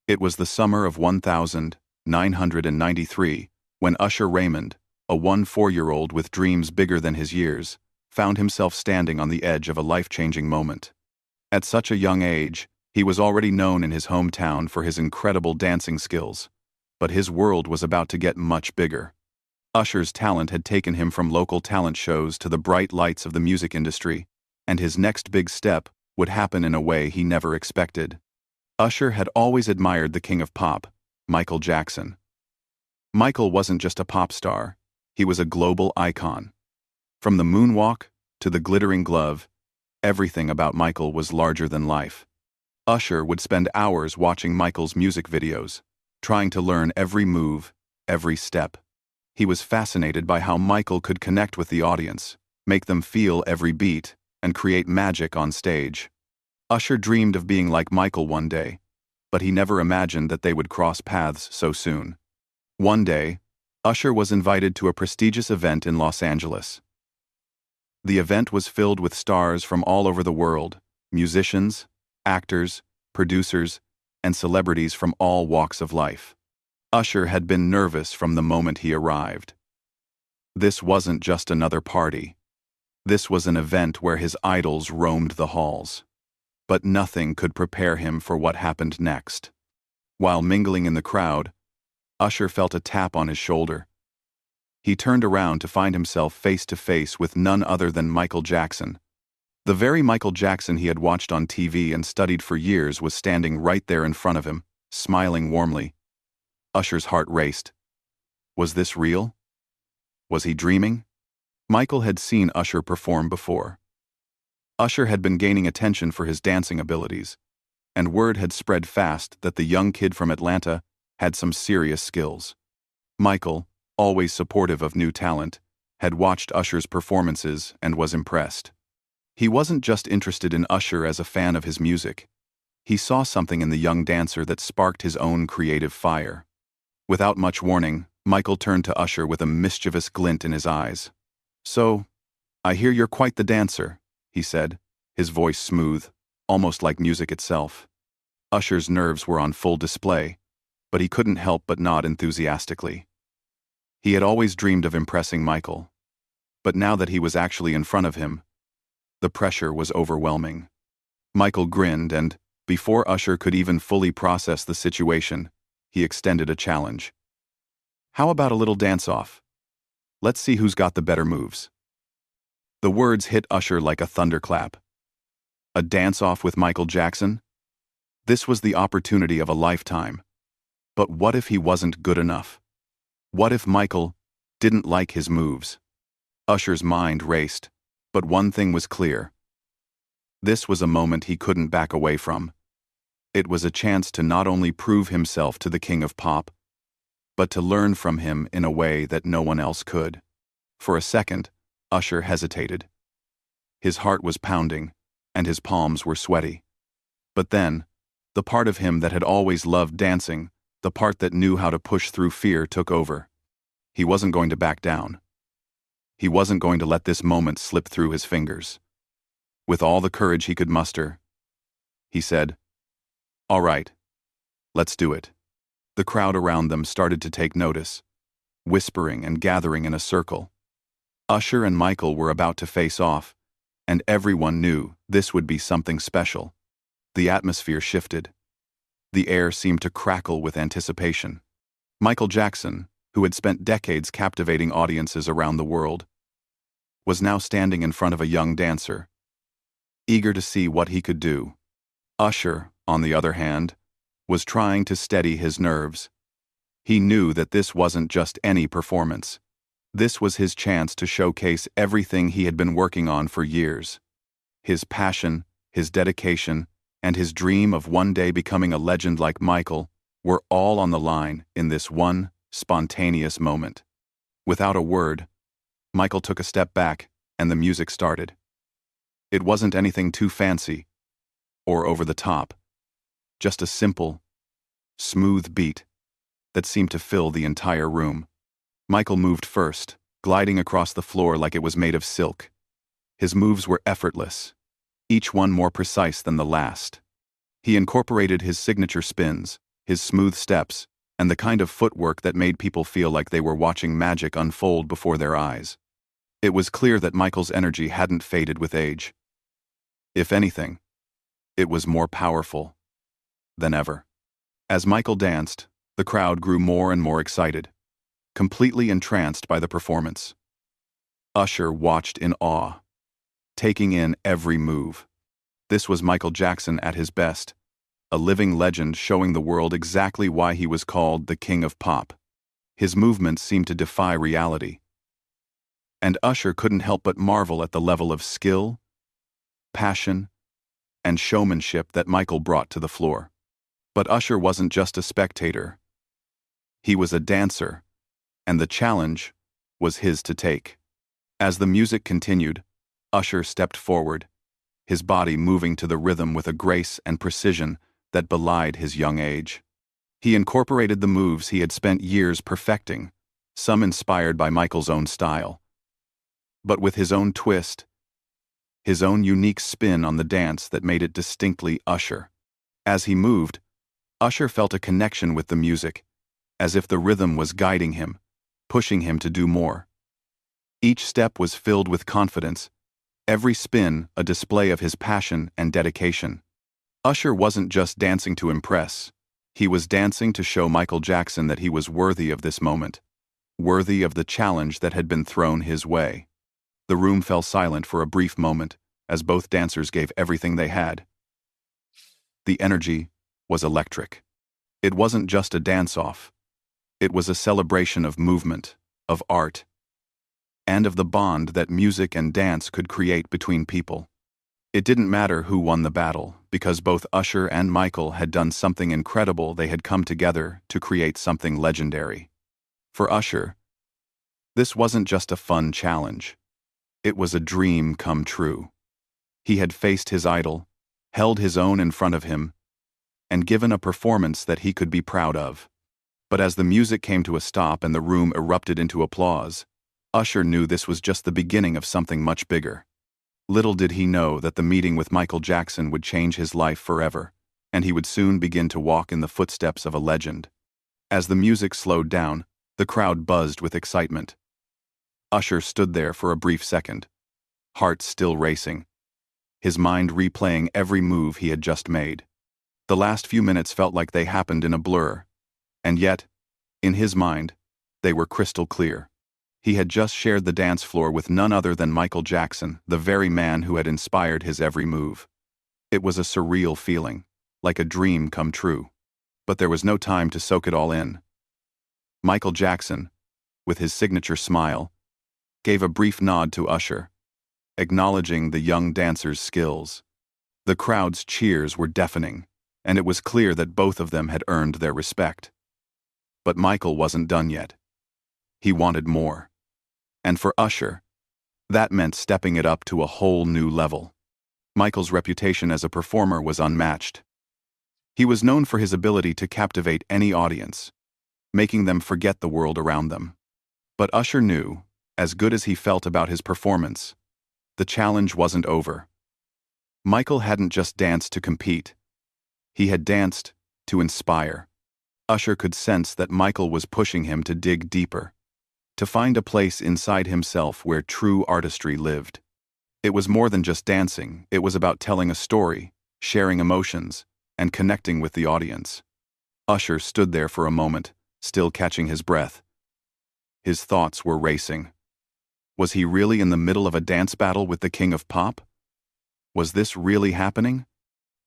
It was the summer of 1993 when Usher Raymond, a 4-year-old with dreams bigger than his years, found himself standing on the edge of a life-changing moment. At such a young age, he was already known in his hometown for his incredible dancing skills, but his world was about to get much bigger. Usher's talent had taken him from local talent shows to the bright lights of the music industry, and his next big step would happen in a way he never expected. Usher had always admired the king of pop, Michael Jackson. Michael wasn't just a pop star, he was a global icon. From the moonwalk to the glittering glove, everything about Michael was larger than life. Usher would spend hours watching Michael's music videos, trying to learn every move, every step. He was fascinated by how Michael could connect with the audience, make them feel every beat, and create magic on stage. Usher dreamed of being like Michael one day, but he never imagined that they would cross paths so soon. One day, Usher was invited to a prestigious event in Los Angeles. The event was filled with stars from all over the world, musicians, actors, producers, and celebrities from all walks of life. Usher had been nervous from the moment he arrived. This wasn't just another party. This was an event where his idols roamed the halls. But nothing could prepare him for what happened next. While mingling in the crowd, Usher felt a tap on his shoulder. He turned around to find himself face to face with none other than Michael Jackson. The very Michael Jackson he had watched on TV and studied for years was standing right there in front of him, smiling warmly. Usher's heart raced. Was this real? Was he dreaming? Michael had seen Usher perform before. Usher had been gaining attention for his dancing abilities, and word had spread fast that the young kid from Atlanta had some serious skills. Michael, always supportive of new talent, had watched Usher's performances and was impressed. He wasn't just interested in Usher as a fan of his music. He saw something in the young dancer that sparked his own creative fire. Without much warning, Michael turned to Usher with a mischievous glint in his eyes. "So, I hear you're quite the dancer," he said, his voice smooth, almost like music itself. Usher's nerves were on full display, but he couldn't help but nod enthusiastically. He had always dreamed of impressing Michael, but now that he was actually in front of him, the pressure was overwhelming. Michael grinned and, before Usher could even fully process the situation, he extended a challenge. "How about a little dance-off? Let's see who's got the better moves." The words hit Usher like a thunderclap. A dance-off with Michael Jackson? This was the opportunity of a lifetime. But what if he wasn't good enough? What if Michael didn't like his moves? Usher's mind raced, but one thing was clear. This was a moment he couldn't back away from. It was a chance to not only prove himself to the king of pop, but to learn from him in a way that no one else could. For a second, Usher hesitated. His heart was pounding, and his palms were sweaty. But then, the part of him that had always loved dancing, the part that knew how to push through fear, took over. He wasn't going to back down. He wasn't going to let this moment slip through his fingers. With all the courage he could muster, he said, "All right, let's do it." The crowd around them started to take notice, whispering and gathering in a circle. Usher and Michael were about to face off, and everyone knew this would be something special. The atmosphere shifted. The air seemed to crackle with anticipation. Michael Jackson, who had spent decades captivating audiences around the world, was now standing in front of a young dancer, eager to see what he could do. Usher, on the other hand, was trying to steady his nerves. He knew that this wasn't just any performance. This was his chance to showcase everything he had been working on for years. His passion, his dedication, and his dream of one day becoming a legend like Michael were all on the line in this one spontaneous moment. Without a word, Michael took a step back, and the music started. It wasn't anything too fancy or over the top, just a simple, smooth beat that seemed to fill the entire room. Michael moved first, gliding across the floor like it was made of silk. His moves were effortless, each one more precise than the last. He incorporated his signature spins, his smooth steps, and the kind of footwork that made people feel like they were watching magic unfold before their eyes. It was clear that Michael's energy hadn't faded with age. If anything, it was more powerful than ever. As Michael danced, the crowd grew more and more excited, completely entranced by the performance. Usher watched in awe, taking in every move. This was Michael Jackson at his best, a living legend showing the world exactly why he was called the King of Pop. His movements seemed to defy reality. And Usher couldn't help but marvel at the level of skill, passion, and showmanship that Michael brought to the floor. But Usher wasn't just a spectator. He was a dancer, and the challenge was his to take. As the music continued, Usher stepped forward, his body moving to the rhythm with a grace and precision that belied his young age. He incorporated the moves he had spent years perfecting, some inspired by Michael's own style, but with his own twist, his own unique spin on the dance that made it distinctly Usher. As he moved, Usher felt a connection with the music, as if the rhythm was guiding him, pushing him to do more. Each step was filled with confidence, every spin a display of his passion and dedication. Usher wasn't just dancing to impress, he was dancing to show Michael Jackson that he was worthy of this moment, worthy of the challenge that had been thrown his way. The room fell silent for a brief moment, as both dancers gave everything they had. The energy was electric. It wasn't just a dance-off. It was a celebration of movement, of art, and of the bond that music and dance could create between people. It didn't matter who won the battle, because both Usher and Michael had done something incredible. They had come together to create something legendary. For Usher, this wasn't just a fun challenge. It was a dream come true. He had faced his idol, held his own in front of him, and given a performance that he could be proud of. But as the music came to a stop and the room erupted into applause, Usher knew this was just the beginning of something much bigger. Little did he know that the meeting with Michael Jackson would change his life forever, and he would soon begin to walk in the footsteps of a legend. As the music slowed down, the crowd buzzed with excitement. Usher stood there for a brief second, heart still racing, his mind replaying every move he had just made. The last few minutes felt like they happened in a blur, and yet, in his mind, they were crystal clear. He had just shared the dance floor with none other than Michael Jackson, the very man who had inspired his every move. It was a surreal feeling, like a dream come true. But there was no time to soak it all in. Michael Jackson, with his signature smile, gave a brief nod to Usher, acknowledging the young dancer's skills. The crowd's cheers were deafening, and it was clear that both of them had earned their respect. But Michael wasn't done yet. He wanted more. And for Usher, that meant stepping it up to a whole new level. Michael's reputation as a performer was unmatched. He was known for his ability to captivate any audience, making them forget the world around them. But Usher knew, as good as he felt about his performance, the challenge wasn't over. Michael hadn't just danced to compete. He had danced to inspire. Usher could sense that Michael was pushing him to dig deeper, to find a place inside himself where true artistry lived. It was more than just dancing, it was about telling a story, sharing emotions, and connecting with the audience. Usher stood there for a moment, still catching his breath. His thoughts were racing. Was he really in the middle of a dance battle with the King of Pop? Was this really happening?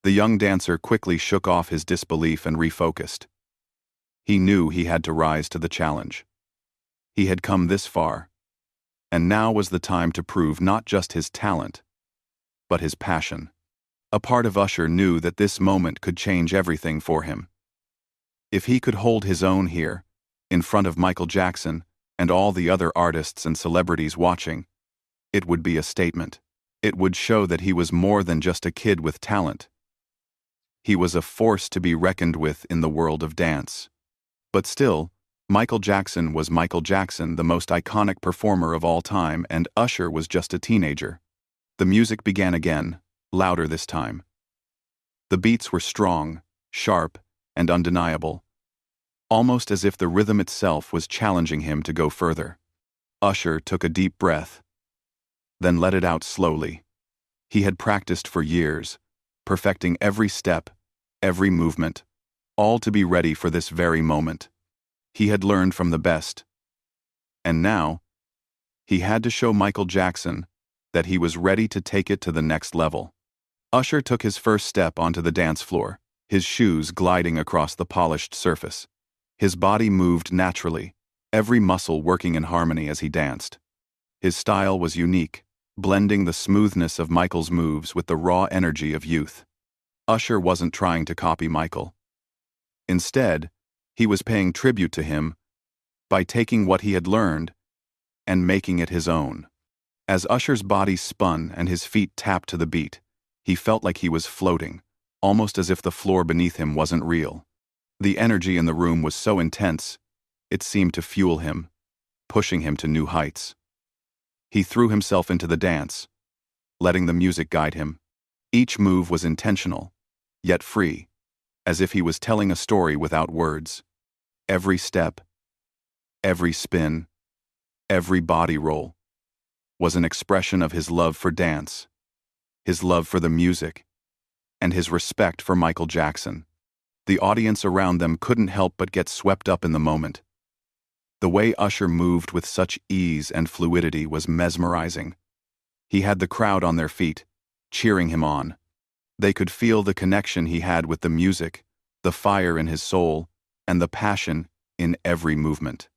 The young dancer quickly shook off his disbelief and refocused. He knew he had to rise to the challenge. He had come this far, and now was the time to prove not just his talent, but his passion. A part of Usher knew that this moment could change everything for him. If he could hold his own here, in front of Michael Jackson and all the other artists and celebrities watching, it would be a statement. It would show that he was more than just a kid with talent. He was a force to be reckoned with in the world of dance. But still, Michael Jackson was Michael Jackson, the most iconic performer of all time, and Usher was just a teenager. The music began again, louder this time. The beats were strong, sharp, and undeniable, almost as if the rhythm itself was challenging him to go further. Usher took a deep breath, then let it out slowly. He had practiced for years, perfecting every step, every movement, all to be ready for this very moment. He had learned from the best. And now, he had to show Michael Jackson that he was ready to take it to the next level. Usher took his first step onto the dance floor, his shoes gliding across the polished surface. His body moved naturally, every muscle working in harmony as he danced. His style was unique, blending the smoothness of Michael's moves with the raw energy of youth. Usher wasn't trying to copy Michael. Instead, he was paying tribute to him by taking what he had learned and making it his own. As Usher's body spun and his feet tapped to the beat, he felt like he was floating, almost as if the floor beneath him wasn't real. The energy in the room was so intense, it seemed to fuel him, pushing him to new heights. He threw himself into the dance, letting the music guide him. Each move was intentional, yet free, as if he was telling a story without words. Every step, every spin, every body roll was an expression of his love for dance, his love for the music, and his respect for Michael Jackson. The audience around them couldn't help but get swept up in the moment. The way Usher moved with such ease and fluidity was mesmerizing. He had the crowd on their feet, cheering him on. They could feel the connection he had with the music, the fire in his soul, and the passion in every movement.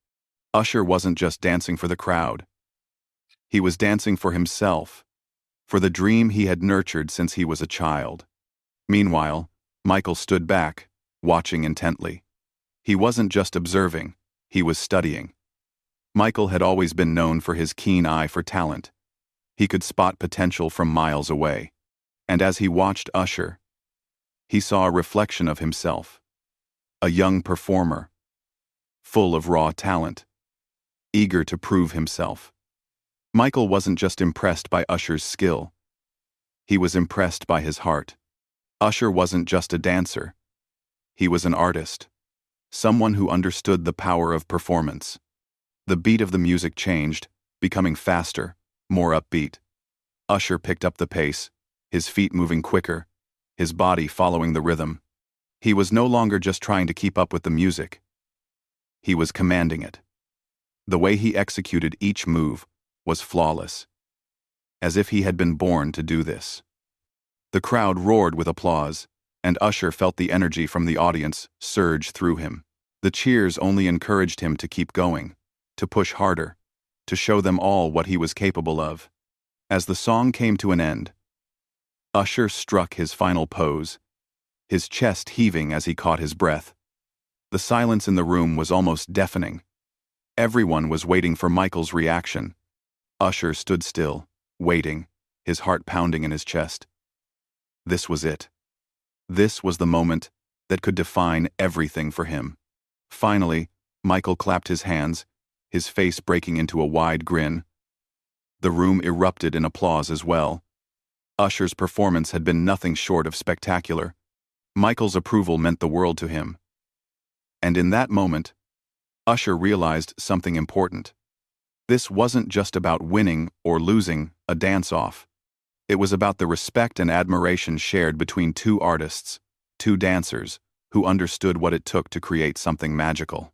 Usher wasn't just dancing for the crowd. He was dancing for himself, for the dream he had nurtured since he was a child. Meanwhile, Michael stood back, watching intently. He wasn't just observing, he was studying. Michael had always been known for his keen eye for talent. He could spot potential from miles away. And as he watched Usher, he saw a reflection of himself. A young performer, full of raw talent, eager to prove himself. Michael wasn't just impressed by Usher's skill. He was impressed by his heart. Usher wasn't just a dancer. He was an artist. Someone who understood the power of performance. The beat of the music changed, becoming faster, more upbeat. Usher picked up the pace, his feet moving quicker, his body following the rhythm. He was no longer just trying to keep up with the music. He was commanding it. The way he executed each move was flawless, as if he had been born to do this. The crowd roared with applause, and Usher felt the energy from the audience surge through him. The cheers only encouraged him to keep going, to push harder, to show them all what he was capable of. As the song came to an end, Usher struck his final pose, his chest heaving as he caught his breath. The silence in the room was almost deafening. Everyone was waiting for Michael's reaction. Usher stood still, waiting, his heart pounding in his chest. This was it. This was the moment that could define everything for him. Finally, Michael clapped his hands, his face breaking into a wide grin. The room erupted in applause as well. Usher's performance had been nothing short of spectacular. Michael's approval meant the world to him. And in that moment, Usher realized something important. This wasn't just about winning or losing a dance-off. It was about the respect and admiration shared between two artists, two dancers, who understood what it took to create something magical.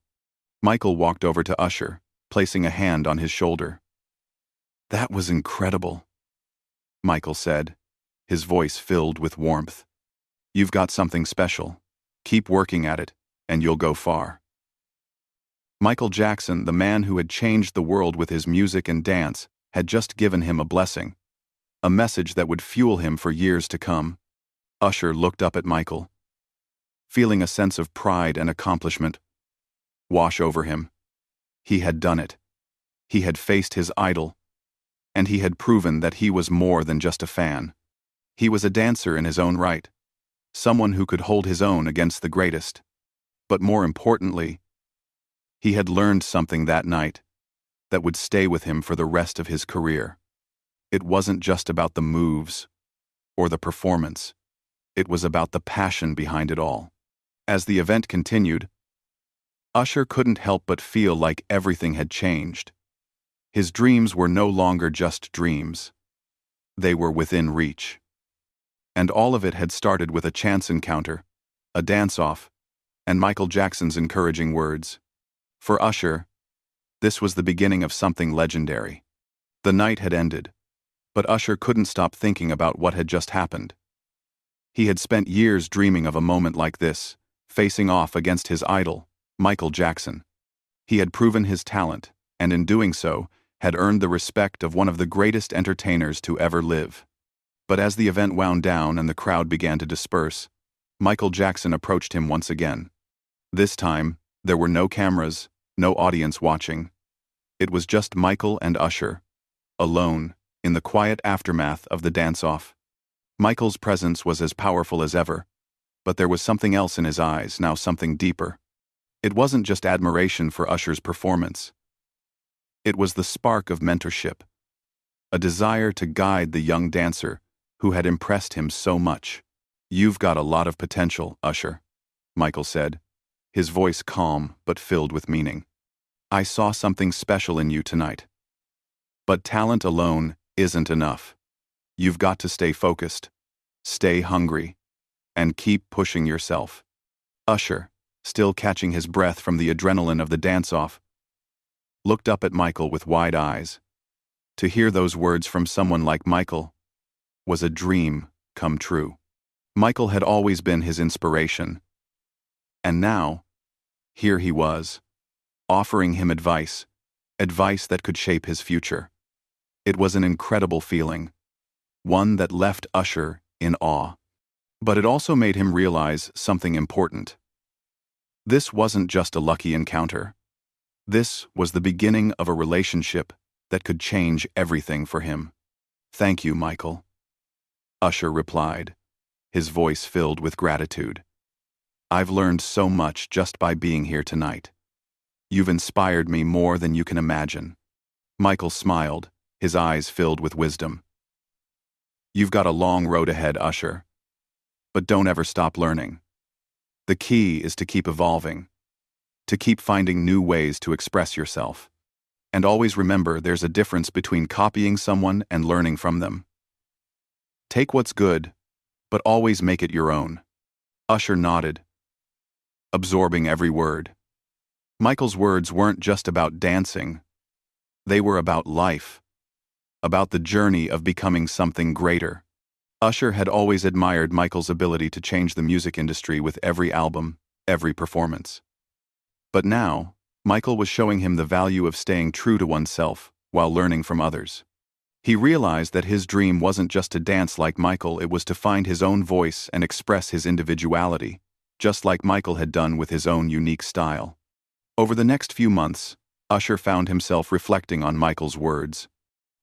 Michael walked over to Usher, placing a hand on his shoulder. "That was incredible," Michael said, his voice filled with warmth. "You've got something special. Keep working at it, and you'll go far." Michael Jackson, the man who had changed the world with his music and dance, had just given him a blessing, a message that would fuel him for years to come. Usher looked up at Michael, feeling a sense of pride and accomplishment wash over him. He had done it. He had faced his idol, and he had proven that he was more than just a fan. He was a dancer in his own right, someone who could hold his own against the greatest. But more importantly, he had learned something that night that would stay with him for the rest of his career. It wasn't just about the moves or the performance. It was about the passion behind it all. As the event continued, Usher couldn't help but feel like everything had changed. His dreams were no longer just dreams. They were within reach. And all of it had started with a chance encounter, a dance-off, and Michael Jackson's encouraging words. For Usher, this was the beginning of something legendary. The night had ended, but Usher couldn't stop thinking about what had just happened. He had spent years dreaming of a moment like this, facing off against his idol, Michael Jackson. He had proven his talent, and in doing so, had earned the respect of one of the greatest entertainers to ever live. But as the event wound down and the crowd began to disperse, Michael Jackson approached him once again. This time, there were no cameras, no audience watching. It was just Michael and Usher, alone, in the quiet aftermath of the dance-off. Michael's presence was as powerful as ever, but there was something else in his eyes, now something deeper. It wasn't just admiration for Usher's performance. It was the spark of mentorship, a desire to guide the young dancer who had impressed him so much. "You've got a lot of potential, Usher," Michael said, his voice calm but filled with meaning. "I saw something special in you tonight. But talent alone isn't enough. You've got to stay focused, stay hungry, and keep pushing yourself." Usher, still catching his breath from the adrenaline of the dance-off, looked up at Michael with wide eyes. To hear those words from someone like Michael was a dream come true. Michael had always been his inspiration. And now, here he was, offering him advice that could shape his future. It was an incredible feeling, one that left Usher in awe. But it also made him realize something important. This wasn't just a lucky encounter. This was the beginning of a relationship that could change everything for him. "Thank you, Michael," Usher replied, his voice filled with gratitude. "I've learned so much just by being here tonight. You've inspired me more than you can imagine." Michael smiled, his eyes filled with wisdom. "You've got a long road ahead, Usher. But don't ever stop learning. The key is to keep evolving, to keep finding new ways to express yourself. And always remember there's a difference between copying someone and learning from them. Take what's good, but always make it your own." Usher nodded, absorbing every word. Michael's words weren't just about dancing. They were about life, about the journey of becoming something greater. Usher had always admired Michael's ability to change the music industry with every album, every performance. But now, Michael was showing him the value of staying true to oneself while learning from others. He realized that his dream wasn't just to dance like Michael, it was to find his own voice and express his individuality, just like Michael had done with his own unique style. Over the next few months, Usher found himself reflecting on Michael's words.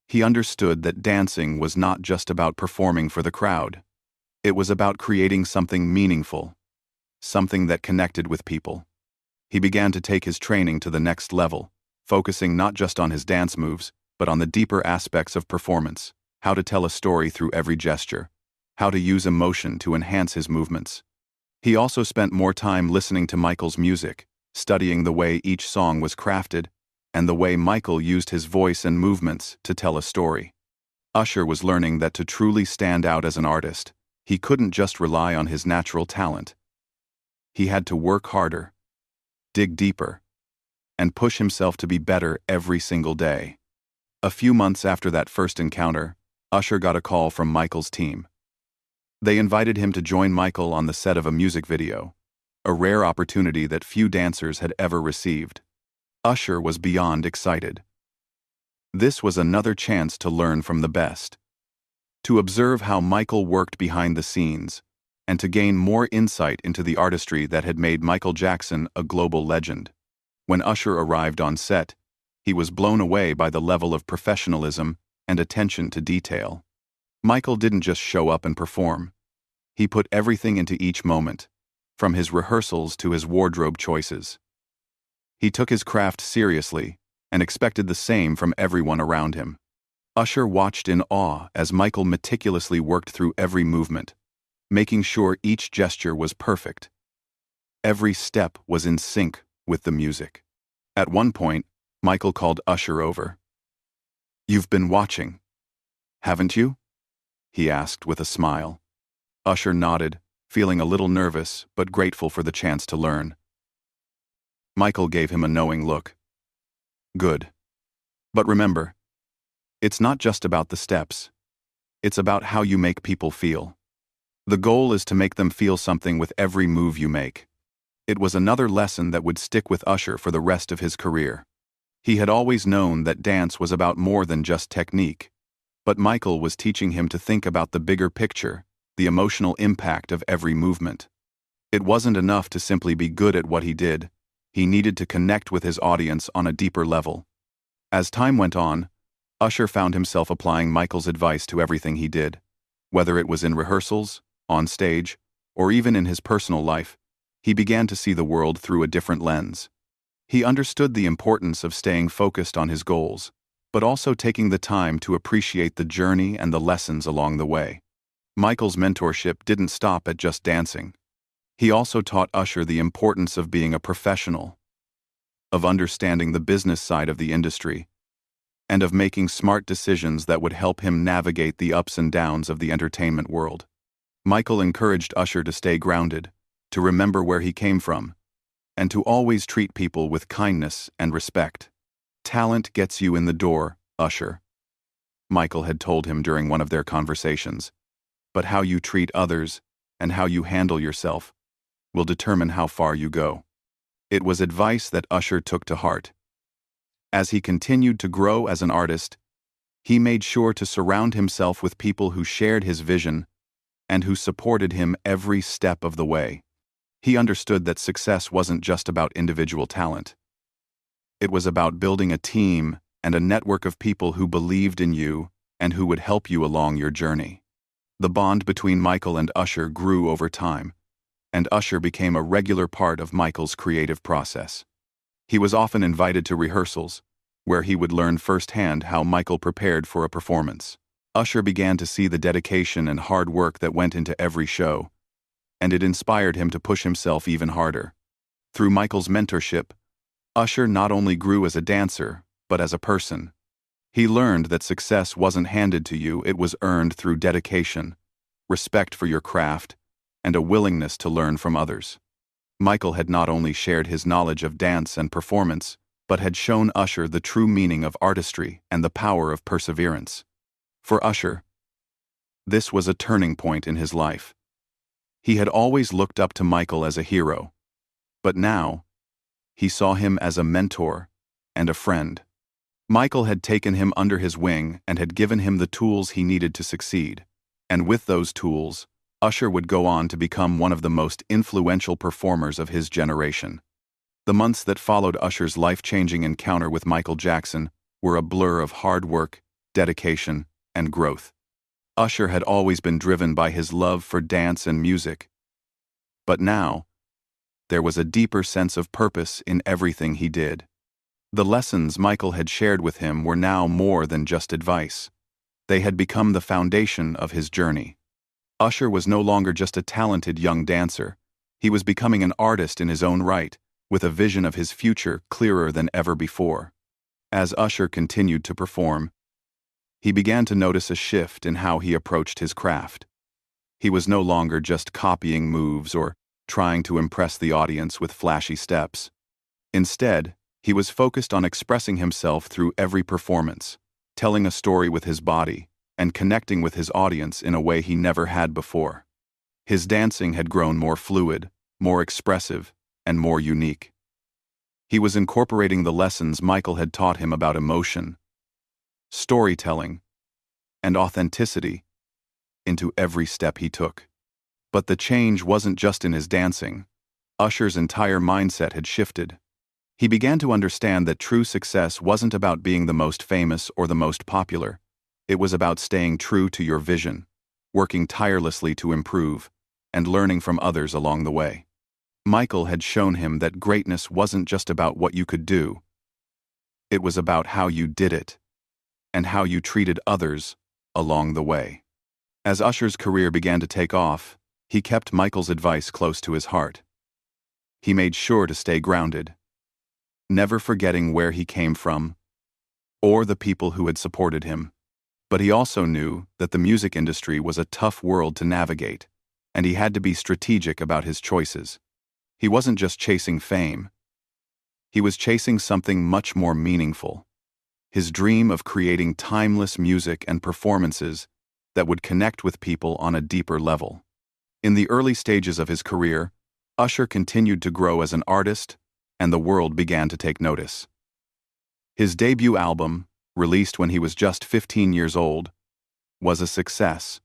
He understood that dancing was not just about performing for the crowd. It was about creating something meaningful, something that connected with people. He began to take his training to the next level, focusing not just on his dance moves, but on the deeper aspects of performance, how to tell a story through every gesture, how to use emotion to enhance his movements. He also spent more time listening to Michael's music, studying the way each song was crafted, and the way Michael used his voice and movements to tell a story. Usher was learning that to truly stand out as an artist, he couldn't just rely on his natural talent. He had to work harder, dig deeper, and push himself to be better every single day. A few months after that first encounter, Usher got a call from Michael's team. They invited him to join Michael on the set of a music video, a rare opportunity that few dancers had ever received. Usher was beyond excited. This was another chance to learn from the best, to observe how Michael worked behind the scenes, and to gain more insight into the artistry that had made Michael Jackson a global legend. When Usher arrived on set, he was blown away by the level of professionalism and attention to detail. Michael didn't just show up and perform. He put everything into each moment, from his rehearsals to his wardrobe choices. He took his craft seriously and expected the same from everyone around him. Usher watched in awe as Michael meticulously worked through every movement, making sure each gesture was perfect. Every step was in sync with the music. At one point, Michael called Usher over. "You've been watching, haven't you?" he asked with a smile. Usher nodded, feeling a little nervous but grateful for the chance to learn. Michael gave him a knowing look. "Good. But remember, it's not just about the steps. It's about how you make people feel. The goal is to make them feel something with every move you make." It was another lesson that would stick with Usher for the rest of his career. He had always known that dance was about more than just technique, but Michael was teaching him to think about the bigger picture, the emotional impact of every movement. It wasn't enough to simply be good at what he did. He needed to connect with his audience on a deeper level. As time went on, Usher found himself applying Michael's advice to everything he did. Whether it was in rehearsals, on stage, or even in his personal life, he began to see the world through a different lens. He understood the importance of staying focused on his goals, but also taking the time to appreciate the journey and the lessons along the way. Michael's mentorship didn't stop at just dancing. He also taught Usher the importance of being a professional, of understanding the business side of the industry, and of making smart decisions that would help him navigate the ups and downs of the entertainment world. Michael encouraged Usher to stay grounded, to remember where he came from, and to always treat people with kindness and respect. "Talent gets you in the door, Usher," Michael had told him during one of their conversations. "But how you treat others and how you handle yourself will determine how far you go." It was advice that Usher took to heart. As he continued to grow as an artist, he made sure to surround himself with people who shared his vision and who supported him every step of the way. He understood that success wasn't just about individual talent. It was about building a team and a network of people who believed in you and who would help you along your journey. The bond between Michael and Usher grew over time, and Usher became a regular part of Michael's creative process. He was often invited to rehearsals, where he would learn firsthand how Michael prepared for a performance. Usher began to see the dedication and hard work that went into every show, and it inspired him to push himself even harder. Through Michael's mentorship, Usher not only grew as a dancer, but as a person. He learned that success wasn't handed to you, it was earned through dedication, respect for your craft, and a willingness to learn from others. Michael had not only shared his knowledge of dance and performance, but had shown Usher the true meaning of artistry and the power of perseverance. For Usher, this was a turning point in his life. He had always looked up to Michael as a hero, but now, he saw him as a mentor and a friend. Michael had taken him under his wing and had given him the tools he needed to succeed, and with those tools, Usher would go on to become one of the most influential performers of his generation. The months that followed Usher's life-changing encounter with Michael Jackson were a blur of hard work, dedication, and growth. Usher had always been driven by his love for dance and music. But now, there was a deeper sense of purpose in everything he did. The lessons Michael had shared with him were now more than just advice. They had become the foundation of his journey. Usher was no longer just a talented young dancer. He was becoming an artist in his own right, with a vision of his future clearer than ever before. As Usher continued to perform, he began to notice a shift in how he approached his craft. He was no longer just copying moves or trying to impress the audience with flashy steps. Instead, he was focused on expressing himself through every performance, telling a story with his body, and connecting with his audience in a way he never had before. His dancing had grown more fluid, more expressive, and more unique. He was incorporating the lessons Michael had taught him about emotion, storytelling, and authenticity into every step he took. But the change wasn't just in his dancing. Usher's entire mindset had shifted. He began to understand that true success wasn't about being the most famous or the most popular. It was about staying true to your vision, working tirelessly to improve, and learning from others along the way. Michael had shown him that greatness wasn't just about what you could do. It was about how you did it, and how you treated others along the way. As Usher's career began to take off, he kept Michael's advice close to his heart. He made sure to stay grounded, never forgetting where he came from or the people who had supported him. But he also knew that the music industry was a tough world to navigate, and he had to be strategic about his choices. He wasn't just chasing fame. He was chasing something much more meaningful. His dream of creating timeless music and performances that would connect with people on a deeper level. In the early stages of his career, Usher continued to grow as an artist, and the world began to take notice. His debut album, released when he was just 15 years old, was a success,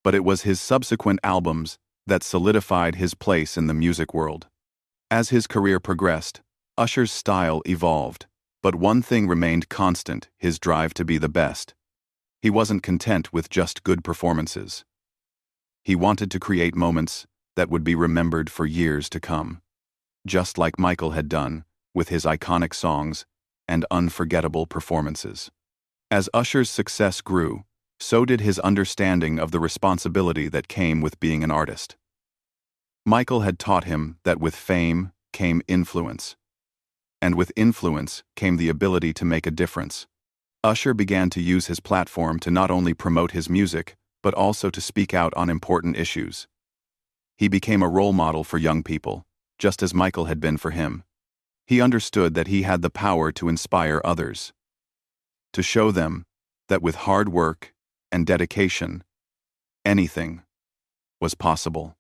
but it was his subsequent albums that solidified his place in the music world. As his career progressed, Usher's style evolved, but one thing remained constant: his drive to be the best. He wasn't content with just good performances. He wanted to create moments that would be remembered for years to come, just like Michael had done with his iconic songs and unforgettable performances. As Usher's success grew, so did his understanding of the responsibility that came with being an artist. Michael had taught him that with fame came influence, and with influence came the ability to make a difference. Usher began to use his platform to not only promote his music, but also to speak out on important issues. He became a role model for young people, just as Michael had been for him. He understood that he had the power to inspire others, to show them that with hard work and dedication, anything was possible.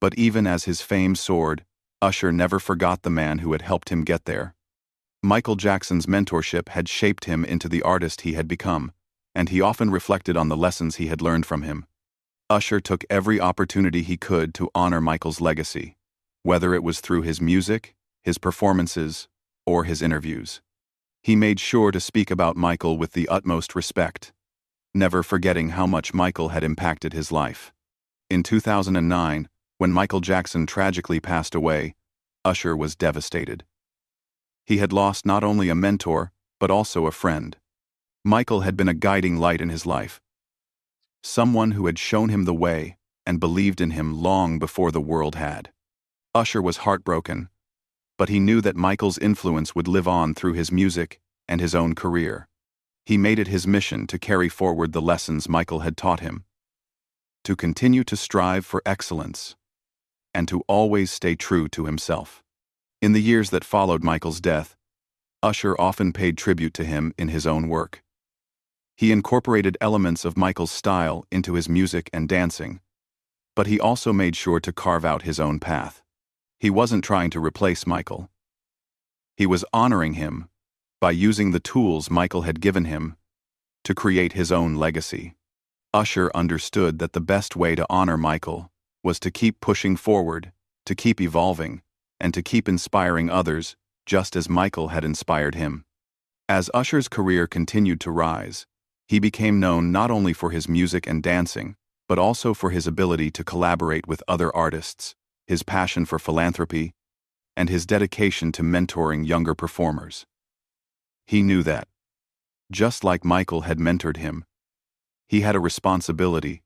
But even as his fame soared, Usher never forgot the man who had helped him get there. Michael Jackson's mentorship had shaped him into the artist he had become, and he often reflected on the lessons he had learned from him. Usher took every opportunity he could to honor Michael's legacy, whether it was through his music, his performances, or his interviews. He made sure to speak about Michael with the utmost respect, never forgetting how much Michael had impacted his life. In 2009, when Michael Jackson tragically passed away, Usher was devastated. He had lost not only a mentor, but also a friend. Michael had been a guiding light in his life, someone who had shown him the way and believed in him long before the world had. Usher was heartbroken, but he knew that Michael's influence would live on through his music and his own career. He made it his mission to carry forward the lessons Michael had taught him, to continue to strive for excellence, and to always stay true to himself. In the years that followed Michael's death, Usher often paid tribute to him in his own work. He incorporated elements of Michael's style into his music and dancing, but he also made sure to carve out his own path. He wasn't trying to replace Michael. He was honoring him by using the tools Michael had given him to create his own legacy. Usher understood that the best way to honor Michael was to keep pushing forward, to keep evolving, and to keep inspiring others, just as Michael had inspired him. As Usher's career continued to rise, he became known not only for his music and dancing, but also for his ability to collaborate with other artists, his passion for philanthropy, and his dedication to mentoring younger performers. He knew that, just like Michael had mentored him, he had a responsibility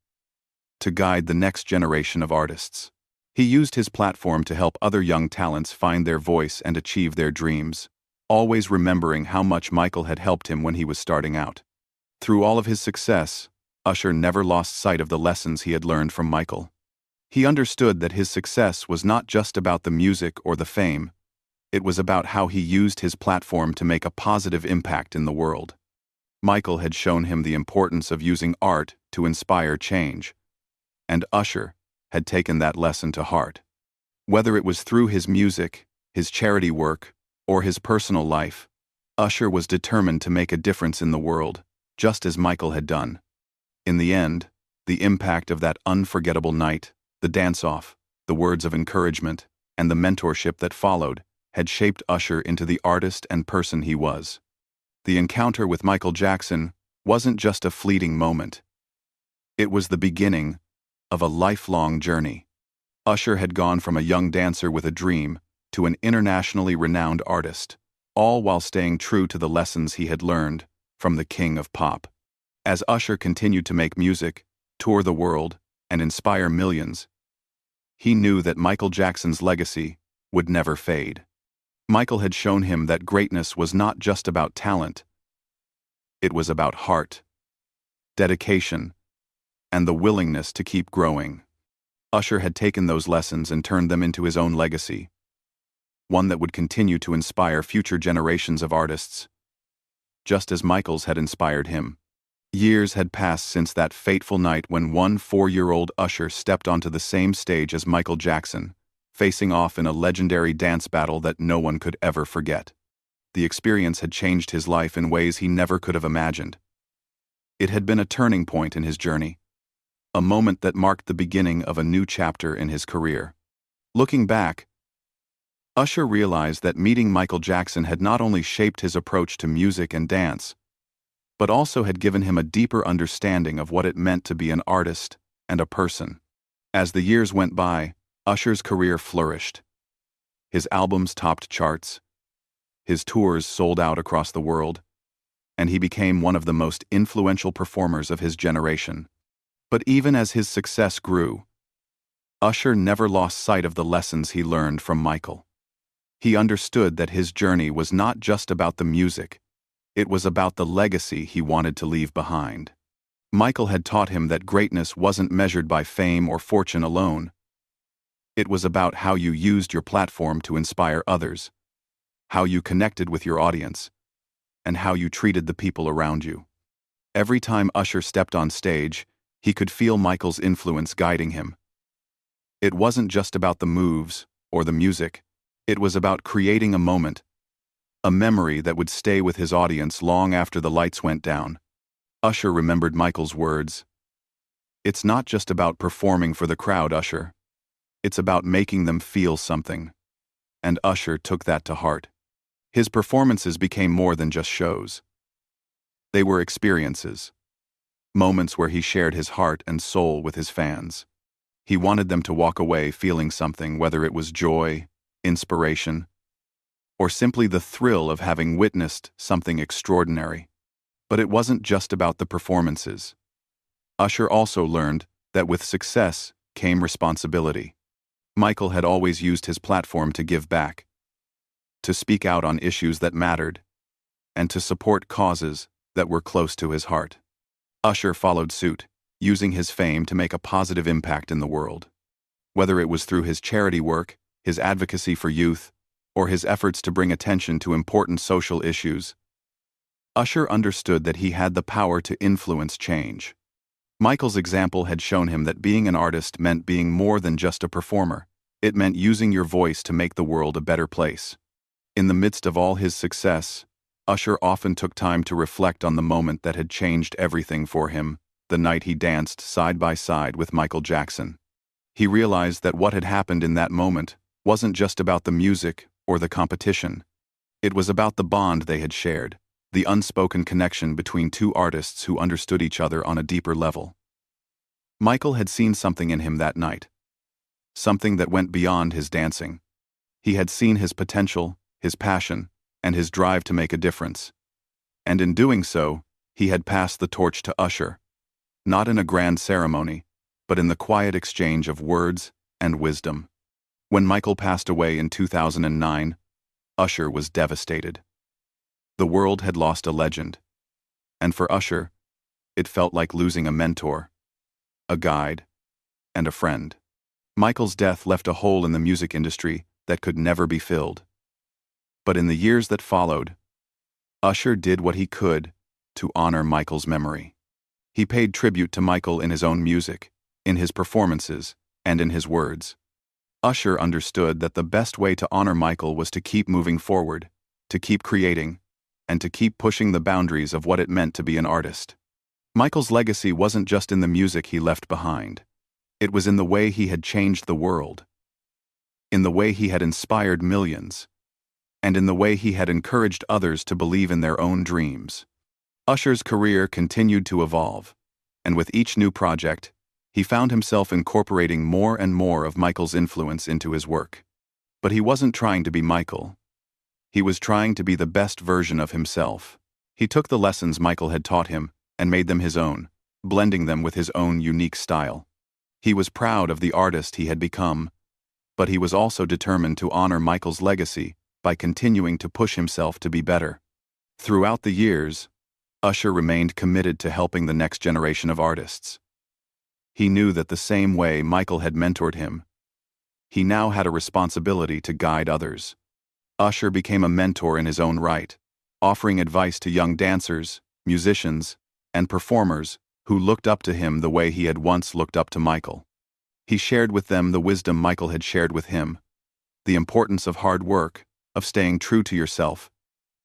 to guide the next generation of artists. He used his platform to help other young talents find their voice and achieve their dreams, always remembering how much Michael had helped him when he was starting out. Through all of his success, Usher never lost sight of the lessons he had learned from Michael. He understood that his success was not just about the music or the fame, it was about how he used his platform to make a positive impact in the world. Michael had shown him the importance of using art to inspire change, and Usher had taken that lesson to heart. Whether it was through his music, his charity work, or his personal life, Usher was determined to make a difference in the world, just as Michael had done. In the end, the impact of that unforgettable night, the dance-off, the words of encouragement, and the mentorship that followed, had shaped Usher into the artist and person he was. The encounter with Michael Jackson wasn't just a fleeting moment. It was the beginning of a lifelong journey. Usher had gone from a young dancer with a dream to an internationally renowned artist, all while staying true to the lessons he had learned from the king of pop. As Usher continued to make music, tour the world, and inspire millions, he knew that Michael Jackson's legacy would never fade. Michael had shown him that greatness was not just about talent, it was about heart, dedication, and the willingness to keep growing. Usher had taken those lessons and turned them into his own legacy, one that would continue to inspire future generations of artists, just as Michael's had inspired him. Years had passed since that fateful night when one 4-year-old Usher stepped onto the same stage as Michael Jackson, facing off in a legendary dance battle that no one could ever forget. The experience had changed his life in ways he never could have imagined. It had been a turning point in his journey, a moment that marked the beginning of a new chapter in his career. Looking back, Usher realized that meeting Michael Jackson had not only shaped his approach to music and dance, but also had given him a deeper understanding of what it meant to be an artist and a person. As the years went by, Usher's career flourished. His albums topped charts, his tours sold out across the world, and he became one of the most influential performers of his generation. But even as his success grew, Usher never lost sight of the lessons he learned from Michael. He understood that his journey was not just about the music, it was about the legacy he wanted to leave behind. Michael had taught him that greatness wasn't measured by fame or fortune alone. It was about how you used your platform to inspire others, how you connected with your audience, and how you treated the people around you. Every time Usher stepped on stage, he could feel Michael's influence guiding him. It wasn't just about the moves or the music, it was about creating a moment, a memory that would stay with his audience long after the lights went down. Usher remembered Michael's words. "It's not just about performing for the crowd, Usher. It's about making them feel something." And Usher took that to heart. His performances became more than just shows. They were experiences, moments where he shared his heart and soul with his fans. He wanted them to walk away feeling something, whether it was joy, inspiration, or simply the thrill of having witnessed something extraordinary. But it wasn't just about the performances. Usher also learned that with success came responsibility. Michael had always used his platform to give back, to speak out on issues that mattered, and to support causes that were close to his heart. Usher followed suit, using his fame to make a positive impact in the world. Whether it was through his charity work, his advocacy for youth, or his efforts to bring attention to important social issues, Usher understood that he had the power to influence change. Michael's example had shown him that being an artist meant being more than just a performer. It meant using your voice to make the world a better place. In the midst of all his success, Usher often took time to reflect on the moment that had changed everything for him, the night he danced side by side with Michael Jackson. He realized that what had happened in that moment wasn't just about the music or the competition. It was about the bond they had shared, the unspoken connection between two artists who understood each other on a deeper level. Michael had seen something in him that night, something that went beyond his dancing. He had seen his potential, his passion, and his drive to make a difference. And in doing so, he had passed the torch to Usher, not in a grand ceremony, but in the quiet exchange of words and wisdom. When Michael passed away in 2009, Usher was devastated. The world had lost a legend, and for Usher, it felt like losing a mentor, a guide, and a friend. Michael's death left a hole in the music industry that could never be filled. But in the years that followed, Usher did what he could to honor Michael's memory. He paid tribute to Michael in his own music, in his performances, and in his words. Usher understood that the best way to honor Michael was to keep moving forward, to keep creating, and to keep pushing the boundaries of what it meant to be an artist. Michael's legacy wasn't just in the music he left behind. It was in the way he had changed the world, in the way he had inspired millions, and in the way he had encouraged others to believe in their own dreams. Usher's career continued to evolve, and with each new project, he found himself incorporating more and more of Michael's influence into his work. But he wasn't trying to be Michael. He was trying to be the best version of himself. He took the lessons Michael had taught him and made them his own, blending them with his own unique style. He was proud of the artist he had become, But he was also determined to honor Michael's legacy by continuing to push himself to be better. Throughout the years, Usher remained committed to helping the next generation of artists. He knew that the same way Michael had mentored him, he now had a responsibility to guide others. Usher became a mentor in his own right, offering advice to young dancers, musicians, and performers who looked up to him the way he had once looked up to Michael. He shared with them the wisdom Michael had shared with him, the importance of hard work, of staying true to yourself,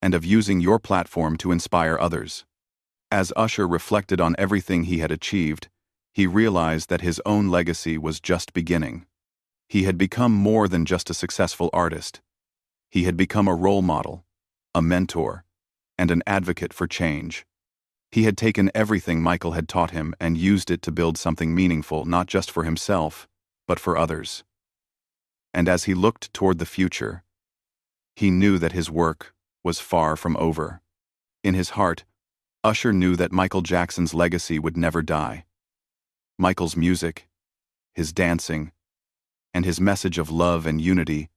and of using your platform to inspire others. As Usher reflected on everything he had achieved, he realized that his own legacy was just beginning. He had become more than just a successful artist. He had become a role model, a mentor, and an advocate for change. He had taken everything Michael had taught him and used it to build something meaningful not just for himself, but for others. And as he looked toward the future, he knew that his work was far from over. In his heart, Usher knew that Michael Jackson's legacy would never die. Michael's music, his dancing, and his message of love and unity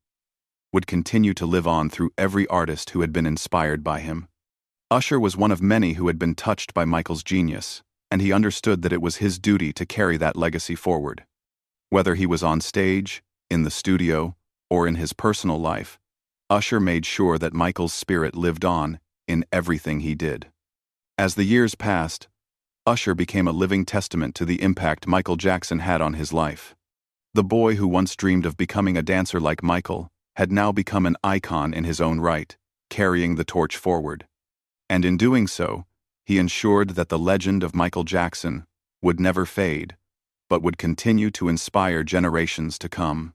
would continue to live on through every artist who had been inspired by him. Usher was one of many who had been touched by Michael's genius, and he understood that it was his duty to carry that legacy forward. Whether he was on stage, in the studio, or in his personal life, Usher made sure that Michael's spirit lived on in everything he did. As the years passed, Usher became a living testament to the impact Michael Jackson had on his life. The boy who once dreamed of becoming a dancer like Michael had now become an icon in his own right, carrying the torch forward. And in doing so, he ensured that the legend of Michael Jackson would never fade, but would continue to inspire generations to come.